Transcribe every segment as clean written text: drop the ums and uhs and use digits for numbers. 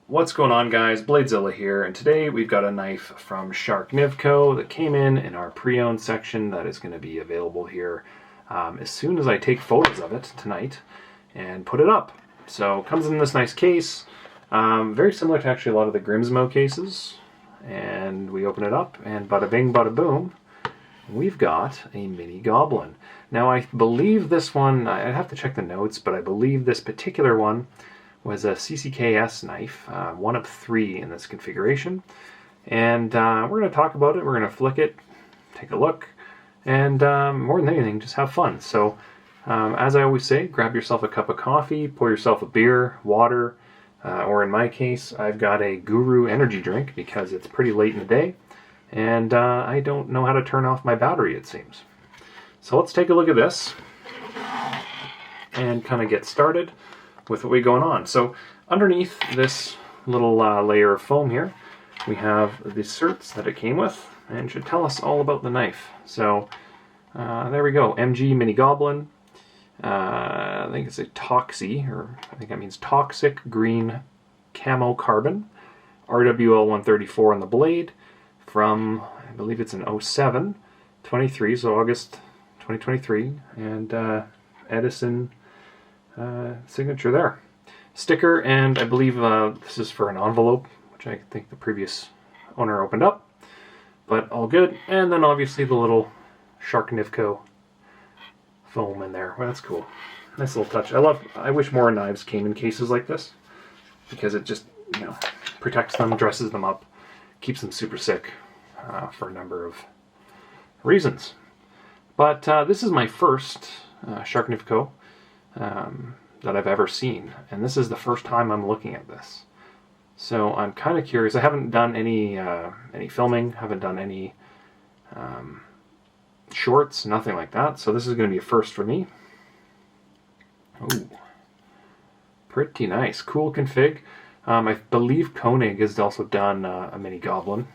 What's going on, guys? Bladezilla here, and today we've got a knife from Sharknivco that came in our pre-owned section that is going to be available here as soon as I take photos of it tonight and put it up. So it comes in this nice case, very similar to actually a lot of the Grimsmo cases, and we open it up and bada bing bada boom, we've got a Mini Goblin. Now I believe this one, I'd have to check the notes, but I believe this particular one was a CCKS knife, one of 3 in this configuration. And we're going to talk about it, we're going to flick it, take a look, and more than anything, just have fun. So, as I always say, grab yourself a cup of coffee, pour yourself a beer, water, or in my case, I've got a Guru energy drink because it's pretty late in the day, and I don't know how to turn off my battery, it seems. So let's take a look at this, and kind of get started with what we going on. So underneath this little layer of foam here, we have the certs that it came with, and should tell us all about the knife. So there we go, MG Mini Goblin. I think it's a Toxy, or I think that means Toxic Camo Carbon. RWL34 on the blade from, I believe it's an 07-23, so August 2023, and Edison signature there. Sticker, and I believe this is for an envelope, which I think the previous owner opened up, but all good. And then obviously the little Sharknivco foam in there. Well, that's cool. Nice little touch. I wish more knives came in cases like this, because it just, you know, protects them, dresses them up, keeps them super sick for a number of reasons. But this is my first Sharknivco that I've ever seen, and this is the first time I'm looking at this. So I'm kind of curious. I haven't done any filming, haven't done any shorts, nothing like that. So this is going to be a first for me. Ooh, pretty nice, cool config. I believe Koenig has also done a Mini Goblin,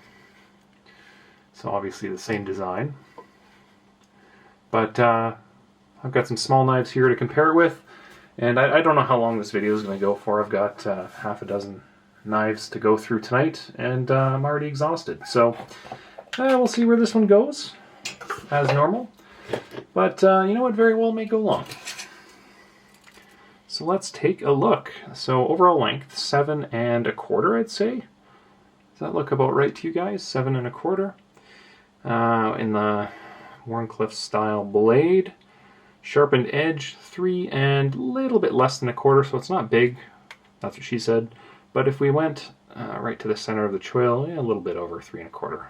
so obviously the same design. But I've got some small knives here to compare it with, and I don't know how long this video is going to go for. I've got half a dozen knives to go through tonight, and I'm already exhausted. So we'll see where this one goes, as normal. But you know what, very well may go long. So let's take a look. So overall length, 7 1/4, I'd say. Does that look about right to you guys? 7 1/4. In the Wharncliffe style blade. Sharpened edge, 3 and a little bit less than 1/4, so it's not big. That's what she said. But if we went right to the center of the choil, yeah, a little bit over 3 1/4.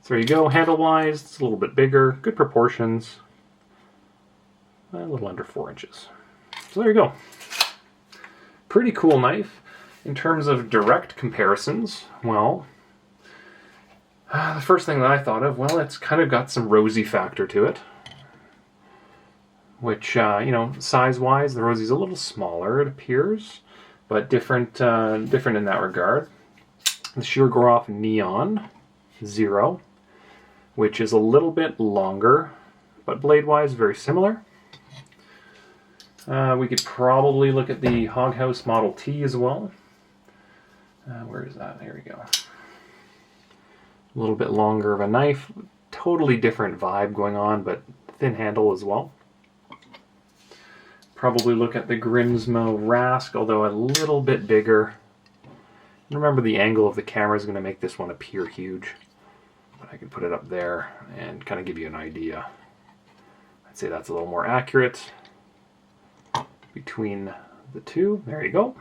So there you go. Handle-wise, it's a little bit bigger. Good proportions. A little under 4 inches. So there you go. Pretty cool knife. In terms of direct comparisons, well, the first thing that I thought of, well, it's kind of got some rosy factor to it. Which, you know, size-wise, the Rosie's a little smaller, it appears, but different in that regard. The Sheargroff Neon 0, which is a little bit longer, but blade-wise, very similar. We could probably look at the Hoghouse Model T as well. Where is that? There we go. A little bit longer of a knife, totally different vibe going on, but thin handle as well. Probably look at the Grimsmo Rask, although a little bit bigger. Remember, the angle of the camera is going to make this one appear huge. But I can put it up there and kind of give you an idea. I'd say that's a little more accurate between the two. There you go.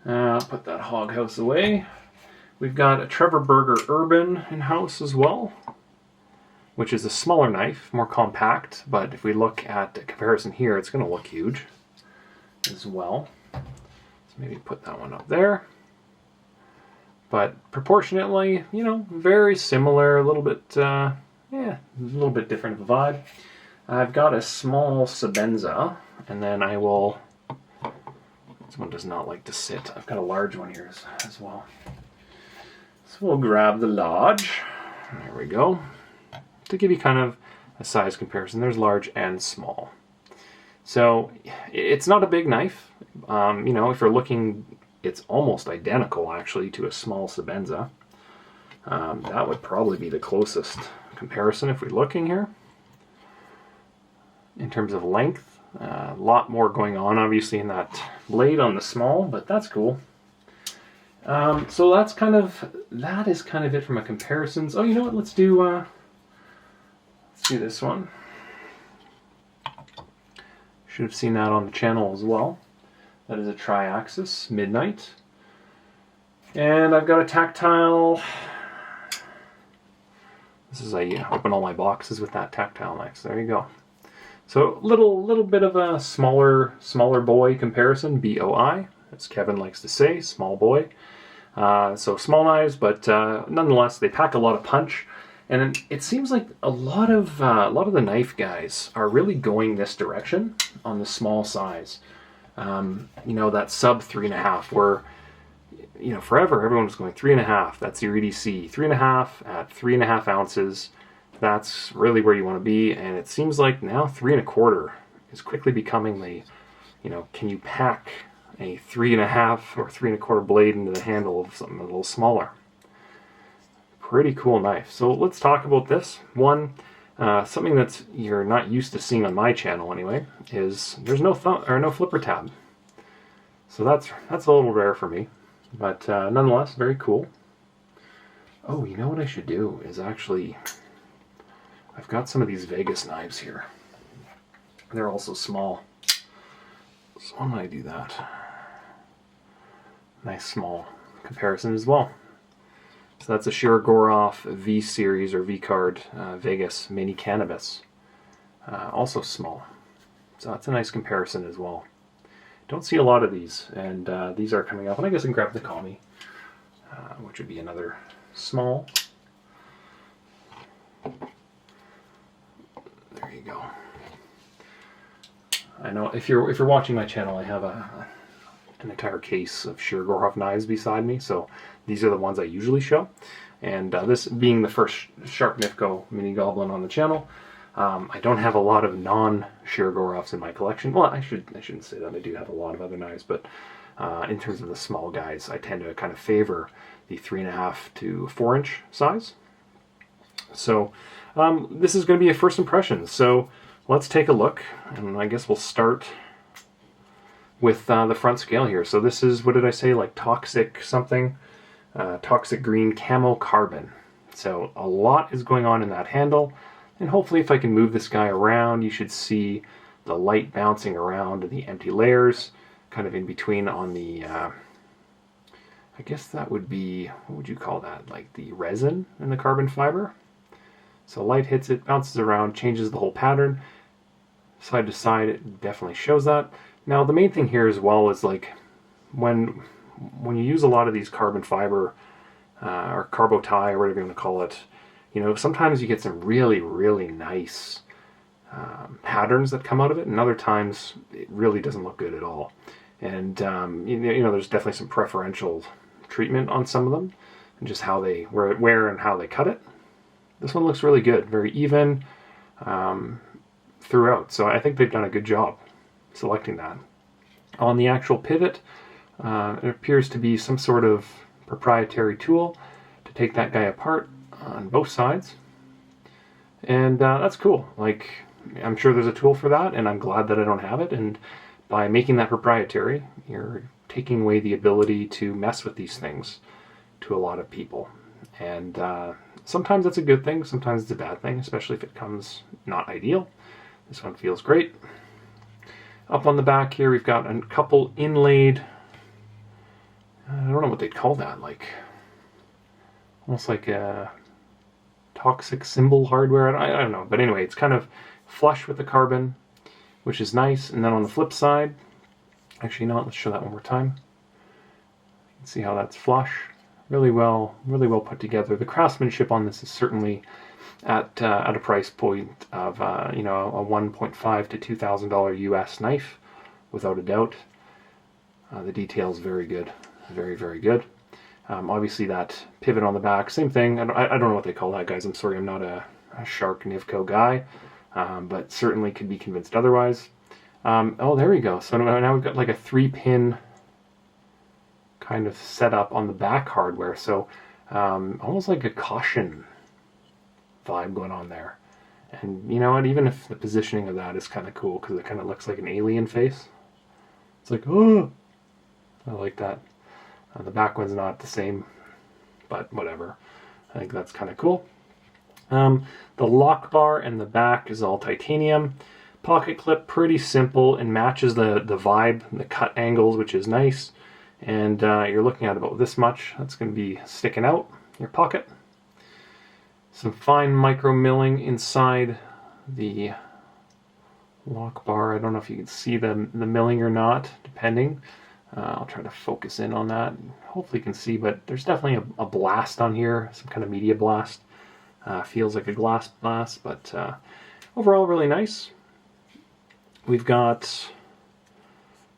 Put that Hoghouse away. We've got a Trevor Berger Urban in-house as well, which is a smaller knife, more compact, but if we look at the comparison here, it's going to look huge as well. So maybe put that one up there. But proportionately, you know, very similar, a little bit, yeah, a little bit different of a vibe. I've got a small Sabenza, and then I will, this one does not like to sit. I've got a large one here as well. So we'll grab the large, there we go. To give you kind of a size comparison, there's large and small. So it's not a big knife. You know, if you're looking it's almost identical actually to a small Sebenza. That would probably be the closest comparison if we're looking here. In terms of length, a lot more going on obviously in that blade on the small, but that's cool. So that is kind of it from a comparisons. Oh, you know what? Let's do this one. Should have seen that on the channel as well. That is a tri-axis Midnight, and I've got a tactile. This is I open all my boxes with that tactile next. There you go. So little bit of a smaller boy comparison. BOI, as Kevin likes to say, small boy. So small knives, but nonetheless they pack a lot of punch, and it seems like a lot of the knife guys are really going this direction on the small size. You know, that sub 3.5, where, you know, forever everyone was going 3.5. That's your EDC. 3.5 at 3.5 ounces. That's really where you want to be, and it seems like now 3.25 is quickly becoming the, you know, can you pack a 3.5 or 3.25 blade into the handle of something a little smaller? Pretty cool knife. So let's talk about this. One, something that you're not used to seeing on my channel anyway, is there's no flipper tab. So that's a little rare for me, but nonetheless, very cool. Oh, you know what I should do is actually, I've got some of these Vegas knives here. They're also small. So why don't I do that? Nice small comparison as well. So that's a Shirogorov V Series or V Card Vegas Mini Cannabis. Also small. So that's a nice comparison as well. Don't see a lot of these, and these are coming up. And I guess I can grab the Kami, which would be another small. There you go. I know if you're watching my channel, I have an entire case of Shirogorov knives beside me, so these are the ones I usually show. And this being the first Sharknivco Mini Goblin on the channel, I don't have a lot of non-Shirogorovs in my collection. Well, I shouldn't say that. I do have a lot of other knives, but in terms of the small guys, I tend to kind of favor the 3.5 to 4 inch size. So this is going to be a first impression. So let's take a look, and I guess we'll start with the front scale here. So this is, what did I say, like Toxic something? Toxic Green Camo Carbon. So a lot is going on in that handle, and hopefully if I can move this guy around, you should see the light bouncing around the empty layers, kind of in between on the, I guess that would be, what would you call that, like the resin in the carbon fiber. So light hits it, bounces around, changes the whole pattern. Side to side, it definitely shows that. Now the main thing here as well is, like, when you use a lot of these carbon fiber or carbo tie or whatever you want to call it, you know, sometimes you get some really, really nice patterns that come out of it, and other times it really doesn't look good at all. And you know, there's definitely some preferential treatment on some of them, and just how they wear and how they cut it. This one looks really good, very even throughout. So I think they've done a good job selecting that. On the actual pivot, it appears to be some sort of proprietary tool to take that guy apart on both sides, and that's cool. Like, I'm sure there's a tool for that, and I'm glad that I don't have it. And by making that proprietary, you're taking away the ability to mess with these things to a lot of people, and sometimes that's a good thing, sometimes it's a bad thing, especially if it comes not ideal. This one feels great. Up on the back here, we've got a couple inlaid, I don't know what they'd call that, like almost like a toxic symbol hardware. I don't know, but anyway, it's kind of flush with the carbon, which is nice. And then on the flip side, actually, no, let's show that one more time. You can see how that's flush, really well put together. The craftsmanship on this is certainly at a price point of you know, a $1.5 to $2,000 US knife, without a doubt. The detail's very good, very, very good. Obviously that pivot on the back, same thing. I don't know what they call that, guys. I'm sorry, I'm not a Sharknivco guy, but certainly could be convinced otherwise. Oh, there we go. So now we've got like a 3-pin kind of set up on the back hardware. So almost like a caution vibe going on there. And you know what, even if the positioning of that is kind of cool, because it kind of looks like an alien face. It's like, oh, I like that. The back one's not the same, but whatever. I think that's kind of cool. The lock bar and the back is all titanium. Pocket clip, pretty simple and matches the vibe, the cut angles, which is nice. And you're looking at about this much. That's going to be sticking out in your pocket. Some fine micro milling inside the lock bar. I don't know if you can see the milling or not, depending. I'll try to focus in on that. Hopefully you can see, but there's definitely a blast on here, some kind of media blast. Feels like a glass blast, but overall really nice. We've got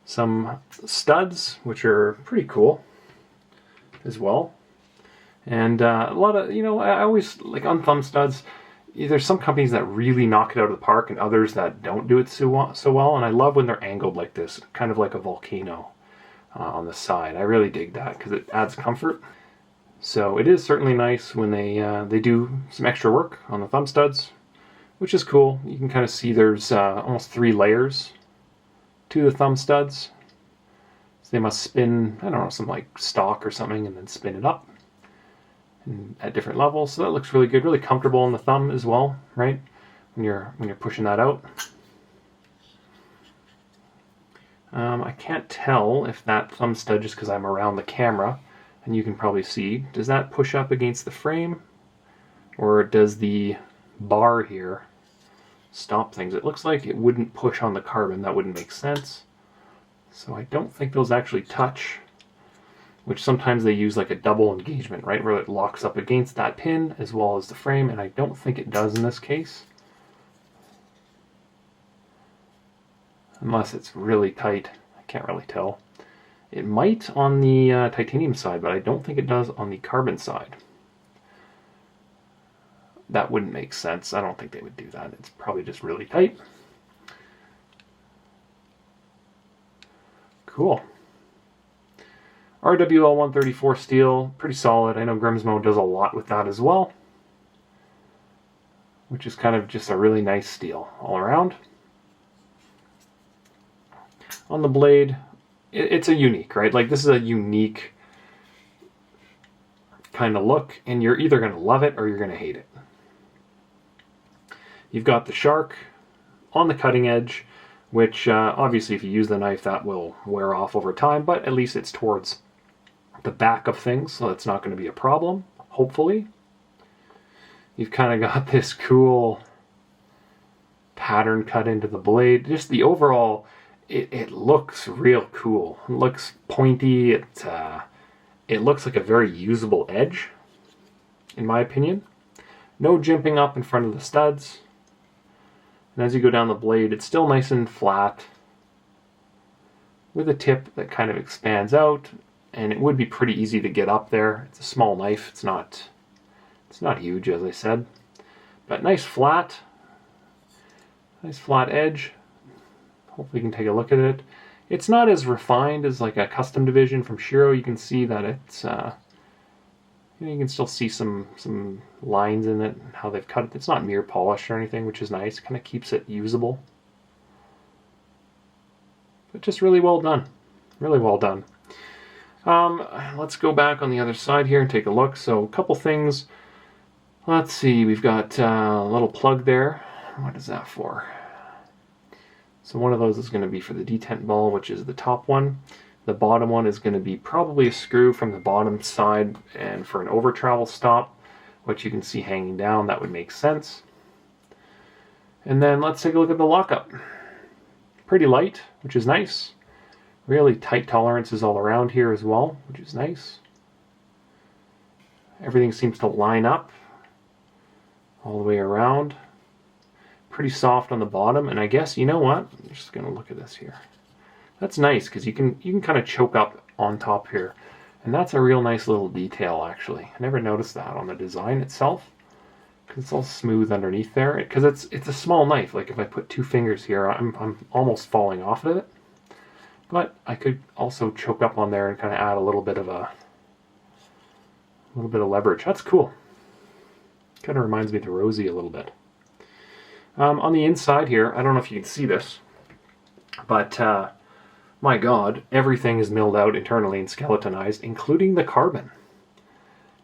some studs, which are pretty cool as well. And a lot of, you know, I always, like on thumb studs, there's some companies that really knock it out of the park and others that don't do it so well. And I love when they're angled like this, kind of like a volcano on the side. I really dig that because it adds comfort. So it is certainly nice when they do some extra work on the thumb studs, which is cool. You can kind of see there's almost 3 layers to the thumb studs. So they must spin, I don't know, some like stock or something and then spin it up and at different levels. So that looks really good, really comfortable on the thumb as well, right? When you're pushing that out. I can't tell if that thumb stud, just because I'm around the camera, and you can probably see, does that push up against the frame? Or does the bar here stop things? It looks like it wouldn't push on the carbon. That wouldn't make sense. So I don't think those actually touch, which sometimes they use like a double engagement, right? Where it locks up against that pin as well as the frame, and I don't think it does in this case. Unless it's really tight. I can't really tell. It might on the titanium side, but I don't think it does on the carbon side. That wouldn't make sense. I don't think they would do that. It's probably just really tight. Cool. RWL34 steel, pretty solid. I know Grimsmo does a lot with that as well, which is kind of just a really nice steel all around. On the blade, it's a unique, right? Like this is a unique kind of look, and you're either going to love it or you're going to hate it. You've got the shark on the cutting edge, which obviously if you use the knife that will wear off over time, but at least it's towards the back of things, so it's not going to be a problem, hopefully. You've kind of got this cool pattern cut into the blade. Just the overall, it looks real cool. It looks pointy. It looks like a very usable edge, in my opinion. No jimping up in front of the studs. And as you go down the blade, it's still nice and flat, with a tip that kind of expands out, and it would be pretty easy to get up there. It's a small knife. It's not huge, as I said, but nice flat edge. Hopefully you can take a look at it. It's not as refined as like a custom division from Shiro. You can see that it's you can still see some lines in it, how they've cut it. It's not mirror polished or anything, which is nice. Kind of keeps it usable. But just really well done. Really well done. Let's go back on the other side here and take a look. So a couple things. Let's see, we've got a little plug there. What is that for? So one of those is going to be for the detent ball, which is the top one. The bottom one is going to be probably a screw from the bottom side and for an over travel stop, which you can see hanging down. That would make sense. And then let's take a look at the lockup. Pretty light, which is nice. Really tight tolerances all around here as well, which is nice. Everything seems to line up all the way around. Pretty soft on the bottom, and I guess, you know what? I'm just going to look at this here. That's nice because you can kind of choke up on top here, and that's a real nice little detail actually. I never noticed that on the design itself because it's all smooth underneath there. Because it's a small knife. Like if I put 2 fingers here, I'm almost falling off of it. But I could also choke up on there and kind of add a little bit of leverage. That's cool. Kind of reminds me of the Rosie a little bit. On the inside here, I don't know if you can see this, but my God, everything is milled out internally and skeletonized, including the carbon.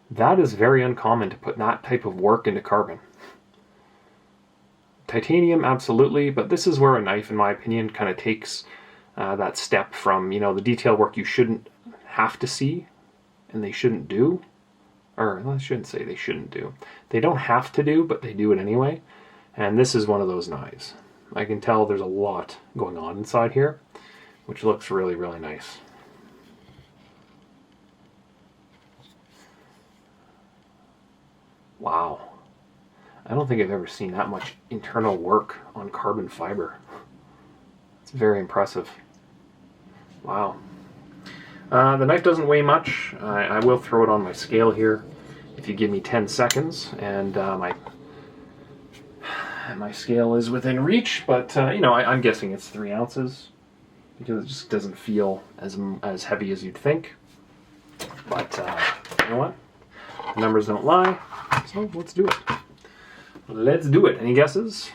That is very uncommon to put that type of work into carbon. Titanium, absolutely, but this is where a knife, in my opinion, kind of takes that step from, you know, the detail work you shouldn't have to see and they shouldn't do. Or I shouldn't say they shouldn't do. They don't have to do, but they do it anyway. And this is one of those knives. I can tell there's a lot going on inside here, which looks really, really nice. Wow. I don't think I've ever seen that much internal work on carbon fiber. It's very impressive. Wow. The knife doesn't weigh much. I will throw it on my scale here if you give me 10 seconds, and my scale is within reach, but you know, I'm guessing it's 3 ounces because it just doesn't feel as heavy as you'd think. But you know what? The numbers don't lie, so let's do it. Let's do it. Any guesses?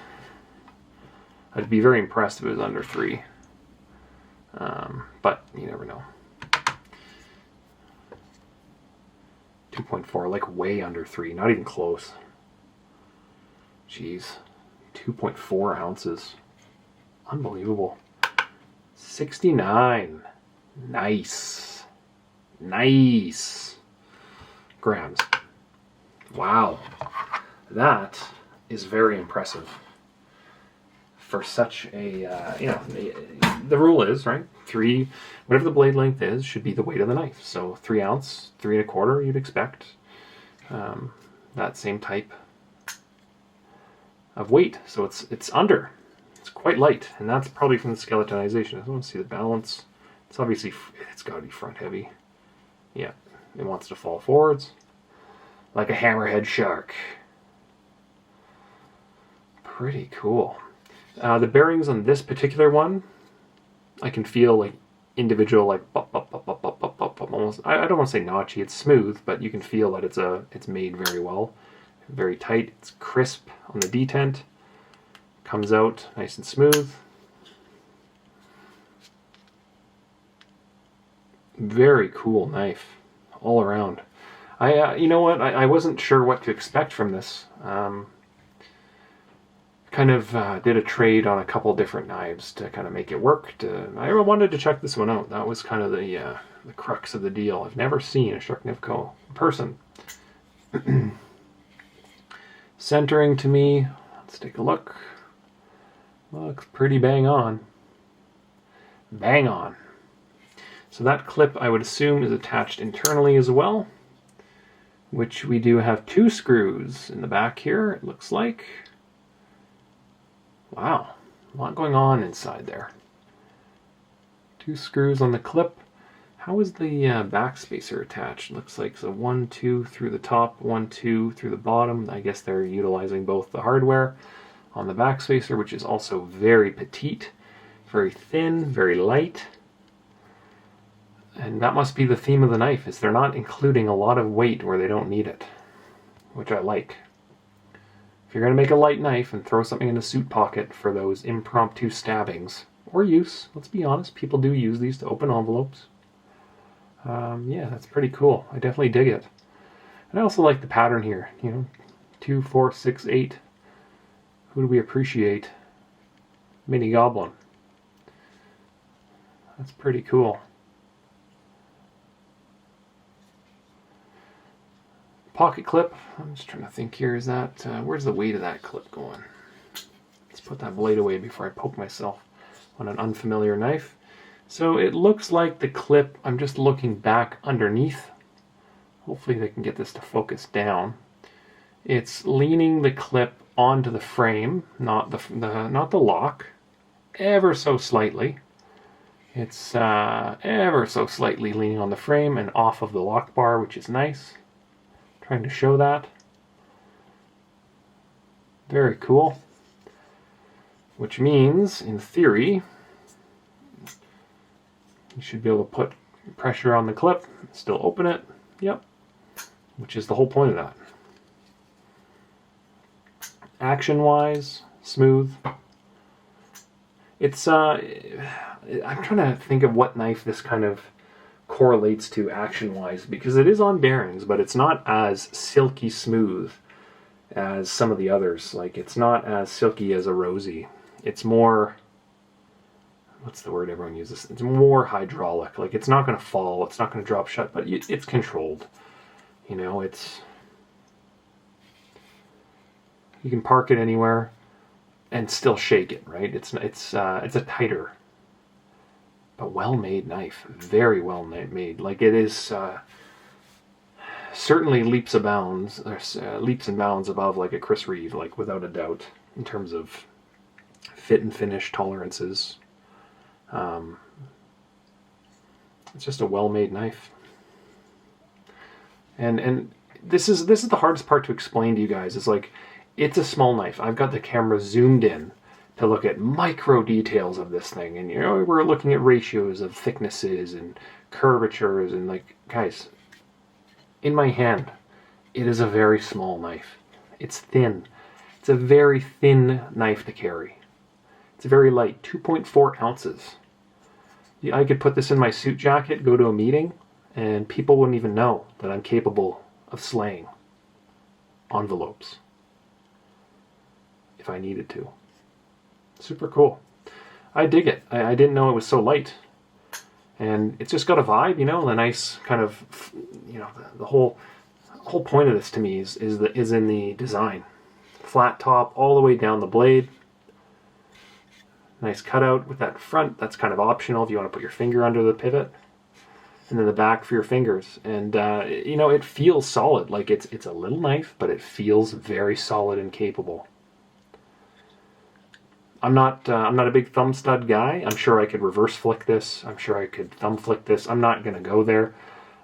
I'd be very impressed if it was under 3, but you never know. 2.4, like way under 3, not even close. Jeez, 2.4 ounces. Unbelievable. 69. Nice. Nice. Grams. Wow. That is very impressive. For such a, you know, the rule is, right, 3, whatever the blade length is, should be the weight of the knife. So 3 ounce, 3 1/4, you'd expect that same type of weight. So it's under. It's quite light, and that's probably from the skeletonization. I don't want to see the balance. It's obviously, it's got to be front heavy. Yeah, it wants to fall forwards like a hammerhead shark. Pretty cool. The bearings on this particular one, I can feel like individual, like almost. I don't want to say notchy. It's smooth, but you can feel that it's made very well, very tight. It's crisp on the detent. Comes out nice and smooth. Very cool knife, all around. You know what? I wasn't sure what to expect from this. Kind of did a trade on a couple different knives to kind of make it work. I wanted to check this one out. That was kind of the crux of the deal. I've never seen a Sharknivco in person. Centering to me, let's take a look. Looks pretty bang on. Bang on. So that clip, I would assume, is attached internally as well, which we do have 2 screws in the back here, it looks like. Wow, a lot going on inside there. 2 screws on the clip. How is the back spacer attached? Looks like so 1, 2 through the top, 1, 2 through the bottom. I guess they're utilizing both the hardware on the back spacer, which is also very petite, very thin, very light. And that must be the theme of the knife, is they're not including a lot of weight where they don't need it, which I like. If you're going to make a light knife and throw something in a suit pocket for those impromptu stabbings, or use, let's be honest, people do use these to open envelopes. Yeah, that's pretty cool. I definitely dig it. And I also like the pattern here, you know, 2, 4, 6, 8. Who do we appreciate? Mini Goblin. That's pretty cool. Pocket clip. I'm just trying to think here. Is that where's the weight of that clip going? Let's put that blade away before I poke myself on an unfamiliar knife. So it looks like the clip, I'm just looking back underneath. Hopefully they can get this to focus down. It's leaning the clip onto the frame, not the lock, ever so slightly. It's ever so slightly leaning on the frame and off of the lock bar, which is nice. Trying to show that. Very cool. Which means, in theory, You should be able to put pressure on the clip, still open it. Yep. Which is the whole point of that. Action-wise, smooth. It's, I'm trying to think of what knife this kind of correlates to action-wise, because it is on bearings, but it's not as silky smooth as some of the others. Like, it's not as silky as a Rosy. It's more, what's the word everyone uses? It's more hydraulic. Like, it's not going to fall, it's not going to drop shut, but it's controlled. You know, you can park it anywhere and still shake it, right? It's a tighter but well-made knife, very well made. Like, it is certainly leaps and bounds above like a Chris Reeve, like, without a doubt, in terms of fit and finish tolerances. It's just a well-made knife, and this is the hardest part to explain to you guys. Is like, it's a small knife. I've got the camera zoomed in to look at micro details of this thing, and, you know, we're looking at ratios of thicknesses and curvatures, and, like, guys, in my hand, it is a very small knife. It's thin. It's a very thin knife to carry. It's very light, 2.4 ounces. I could put this in my suit jacket, go to a meeting, and people wouldn't even know that I'm capable of slaying envelopes if I needed to. Super cool. I dig it. I didn't know it was so light. And it's just got a vibe, you know, the nice kind of, you know, the whole point of this to me is in the design. Flat top all the way down the blade. Nice cutout with that front. That's kind of optional if you want to put your finger under the pivot. And then the back for your fingers. And, you know, it feels solid. Like, it's a little knife, but it feels very solid and capable. I'm not a big thumb stud guy. I'm sure I could reverse flick this. I'm sure I could thumb flick this. I'm not going to go there.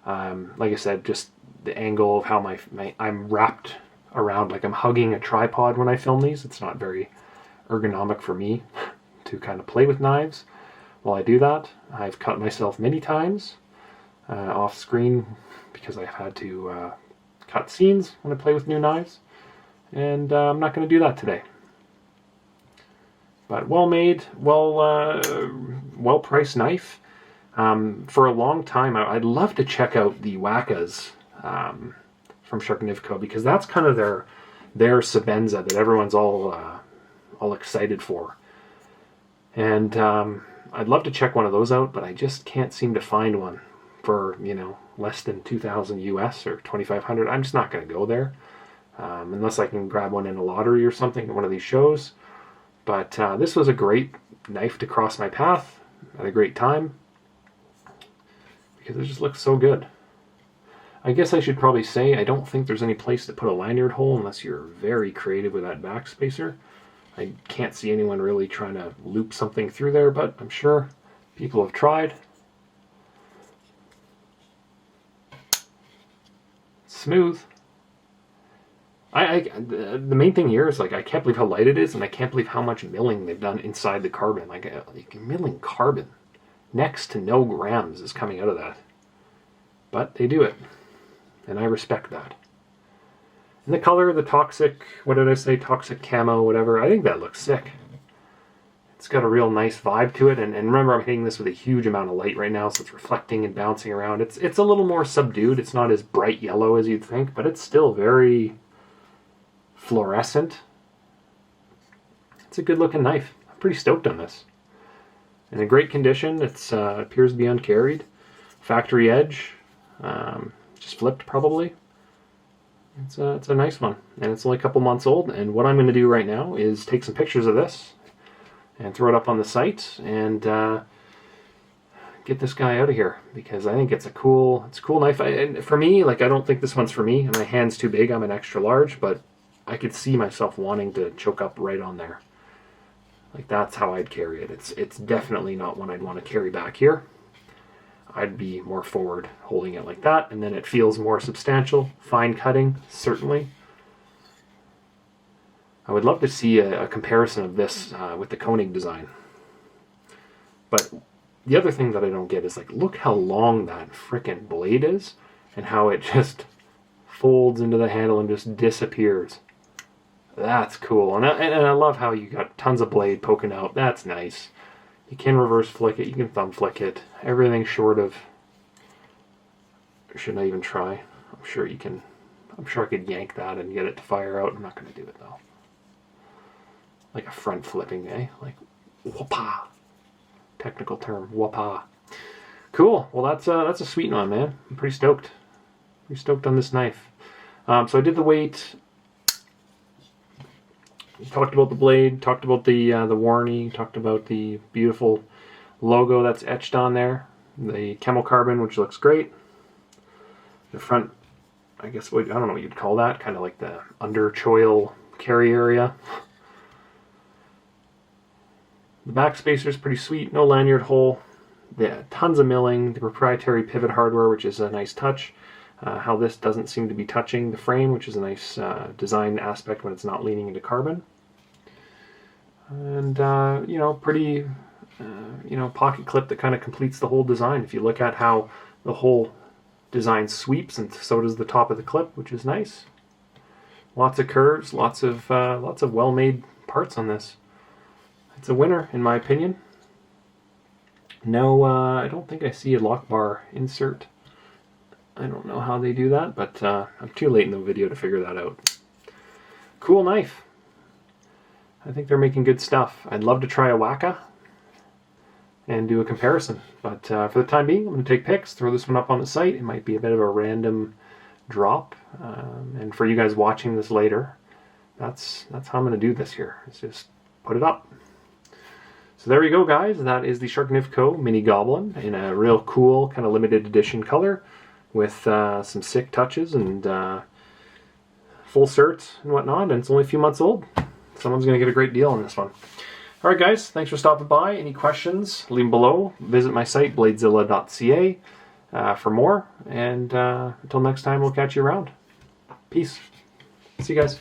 Like I said, just the angle of how I'm wrapped around, like I'm hugging a tripod when I film these. It's not very ergonomic for me to kind of play with knives while I do that. I've cut myself many times off screen because I've had to cut scenes when I play with new knives. And I'm not going to do that today. But well-made, well-priced knife. For a long time, I'd love to check out the Wakas from Sharknivco, because that's kind of their Sebenza that everyone's all excited for. And I'd love to check one of those out, but I just can't seem to find one for, you know, less than 2,000 US or 2,500. I'm just not going to go there unless I can grab one in a lottery or something at one of these shows. But this was a great knife to cross my path at a great time, because it just looks so good. I guess I should probably say I don't think there's any place to put a lanyard hole unless you're very creative with that backspacer. I can't see anyone really trying to loop something through there, but I'm sure people have tried. Smooth. The main thing here is, like, I can't believe how light it is, and I can't believe how much milling they've done inside the carbon. Like milling carbon, next to no grams is coming out of that. But they do it, and I respect that. And the color, the toxic, what did I say, toxic camo, whatever, I think that looks sick. It's got a real nice vibe to it, and remember, I'm hitting this with a huge amount of light right now, so it's reflecting and bouncing around. It's a little more subdued. It's not as bright yellow as you'd think, but it's still very fluorescent. It's a good looking knife. I'm pretty stoked on this. In a great condition. It's appears to be uncarried. Factory edge. Just flipped probably. It's a nice one. And it's only a couple months old. And what I'm going to do right now is take some pictures of this and throw it up on the site and get this guy out of here, because I think it's a cool knife. And for me, like, I don't think this one's for me. My hand's too big. I'm an extra large, but I could see myself wanting to choke up right on there. Like, that's how I'd carry it. It's definitely not one I'd want to carry back here. I'd be more forward holding it like that, and then it feels more substantial. Fine cutting, certainly. I would love to see a comparison of this with the Koenig design. But the other thing that I don't get is, like, look how long that frickin' blade is and how it just folds into the handle and just disappears. That's cool. And I love how you got tons of blade poking out. That's nice. You can reverse flick it. You can thumb flick it. Everything short of... Shouldn't I even try? I'm sure you can... I'm sure I could yank that and get it to fire out. I'm not going to do it, though. Like a front flipping, eh? Like, whoopah. Technical term, whoopah. Cool. Well, that's a sweet one, man. I'm pretty stoked. Pretty stoked on this knife. So I did the weight... Talked about the blade, talked about the warranty, talked about the beautiful logo that's etched on there, the Camo Carbon, which looks great. The front, I guess, I don't know what you'd call that, kind of like the under choil carry area. The back spacer is pretty sweet, no lanyard hole. Yeah, tons of milling, the proprietary pivot hardware, which is a nice touch. How this doesn't seem to be touching the frame, which is a nice design aspect when it's not leaning into carbon. And, you know, pretty, you know, pocket clip that kind of completes the whole design. If you look at how the whole design sweeps, and so does the top of the clip, which is nice. Lots of curves, lots of well-made parts on this. It's a winner, in my opinion. No, I don't think I see a lock bar insert. I don't know how they do that, but I'm too late in the video to figure that out. Cool knife. I think they're making good stuff. I'd love to try a Waka and do a comparison, but for the time being, I'm going to take pics, throw this one up on the site. It might be a bit of a random drop, and for you guys watching this later, that's how I'm going to do this here. It's just put it up. So there we go, guys. That is the Sharknivco Mini Goblin in a real cool, kind of limited edition color, with some sick touches and full certs and whatnot, and it's only a few months old. Someone's going to get a great deal on this one. Alright guys, thanks for stopping by. Any questions, leave them below. Visit my site, bladezilla.ca, for more, and until next time, we'll catch you around. Peace. See you guys.